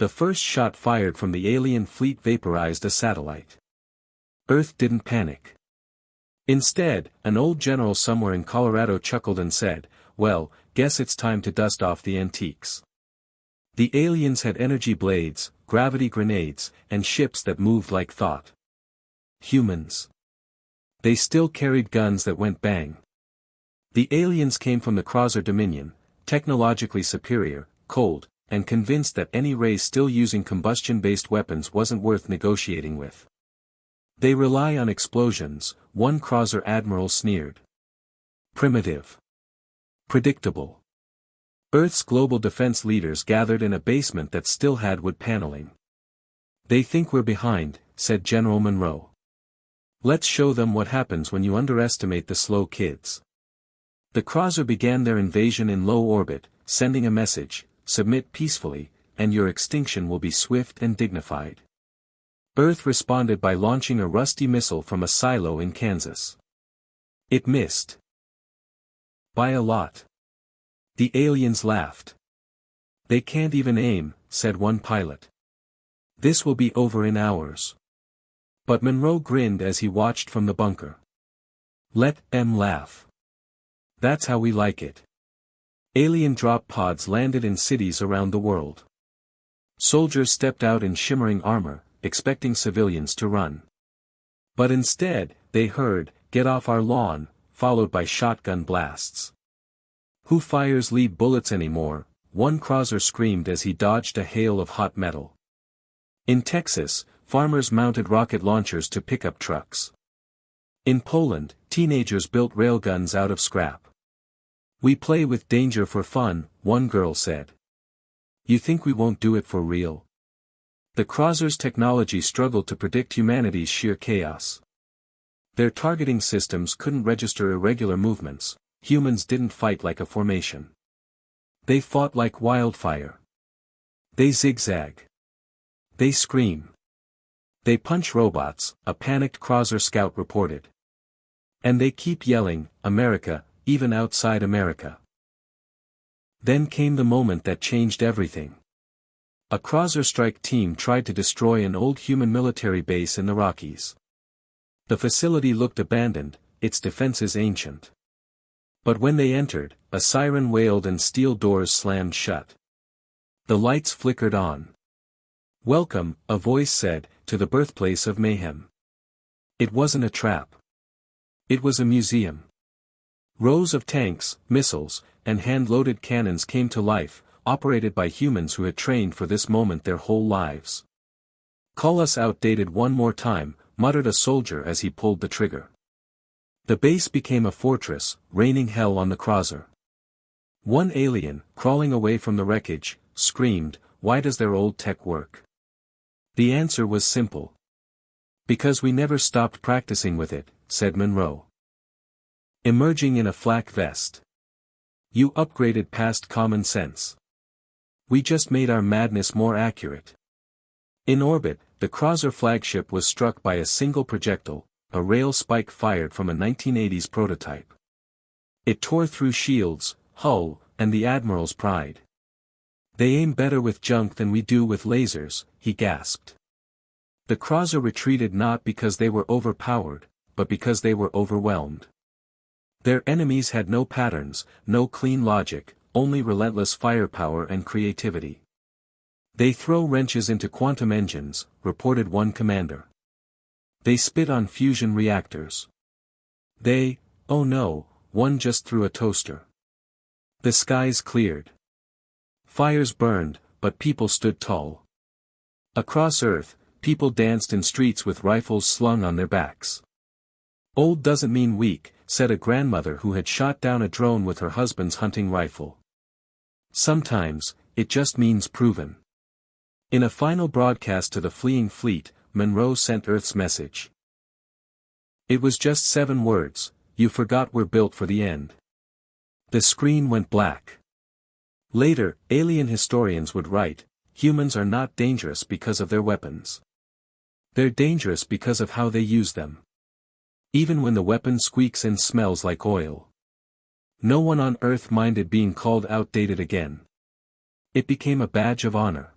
The first shot fired from the alien fleet vaporized a satellite. Earth didn't panic. Instead, an old general somewhere in Colorado chuckled and said, "Well, guess it's time to dust off the antiques." The aliens had energy blades, gravity grenades, and ships that moved like thought. Humans. They still carried guns that went bang. The aliens came from the Crozzer Dominion, technologically superior, cold, and convinced that any race still using combustion-based weapons wasn't worth negotiating with. They rely on explosions, one Crozzer admiral sneered. Primitive. Predictable. Earth's global defense leaders gathered in a basement that still had wood paneling. "They think we're behind," said General Monroe. "Let's show them what happens when you underestimate the slow kids." The Crozzer began their invasion in low orbit, sending a message: "Submit peacefully, and your extinction will be swift and dignified." Earth responded by launching a rusty missile from a silo in Kansas. It missed. By a lot. The aliens laughed. "They can't even aim," said one pilot. "This will be over in hours." But Monroe grinned as he watched from the bunker. "Let them laugh. That's how we like it." Alien drop pods landed in cities around the world. Soldiers stepped out in shimmering armor, expecting civilians to run. But instead, they heard, "Get off our lawn," followed by shotgun blasts. "Who fires lead bullets anymore?" one Crozzer screamed as he dodged a hail of hot metal. In Texas, farmers mounted rocket launchers to pickup trucks. In Poland, teenagers built railguns out of scrap. "We play with danger for fun," one girl said. "You think we won't do it for real?" The Crozzer's technology struggled to predict humanity's sheer chaos. Their targeting systems couldn't register irregular movements. Humans didn't fight like a formation. They fought like wildfire. They zigzag. They scream. They punch robots, a panicked Crozzer scout reported. And they keep yelling, "America," even outside America. Then came the moment that changed everything. A Crozzer strike team tried to destroy an old human military base in the Rockies. The facility looked abandoned, its defenses ancient. But when they entered, a siren wailed and steel doors slammed shut. The lights flickered on. "Welcome," a voice said, "to the birthplace of mayhem." It wasn't a trap. It was a museum. Rows of tanks, missiles, and hand-loaded cannons came to life, operated by humans who had trained for this moment their whole lives. "Call us outdated one more time," muttered a soldier as he pulled the trigger. The base became a fortress, raining hell on the Crozzer. One alien, crawling away from the wreckage, screamed, "Why does their old tech work?" The answer was simple. "Because we never stopped practicing with it," said Monroe. Emerging in a flak vest. "You upgraded past common sense. We just made our madness more accurate." In orbit, the Crozzer flagship was struck by a single projectile, a rail spike fired from a 1980s prototype. It tore through shields, hull, and the Admiral's pride. "They aim better with junk than we do with lasers," he gasped. The Crozzer retreated not because they were overpowered, but because they were overwhelmed. Their enemies had no patterns, no clean logic, only relentless firepower and creativity. "They throw wrenches into quantum engines," reported one commander. "They spit on fusion reactors. Oh no, one just threw a toaster." The skies cleared. Fires burned, but people stood tall. Across Earth, people danced in streets with rifles slung on their backs. "Old doesn't mean weak," said a grandmother who had shot down a drone with her husband's hunting rifle. "Sometimes, it just means proven." In a final broadcast to the fleeing fleet, Monroe sent Earth's message. It was just 7 words: "You forgot we're built for the end." The screen went black. Later, alien historians would write, "Humans are not dangerous because of their weapons. They're dangerous because of how they use them. Even when the weapon squeaks and smells like oil." No one on Earth minded being called outdated again. It became a badge of honor.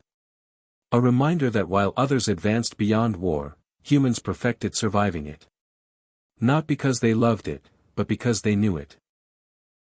A reminder that while others advanced beyond war, humans perfected surviving it. Not because they loved it, but because they knew it.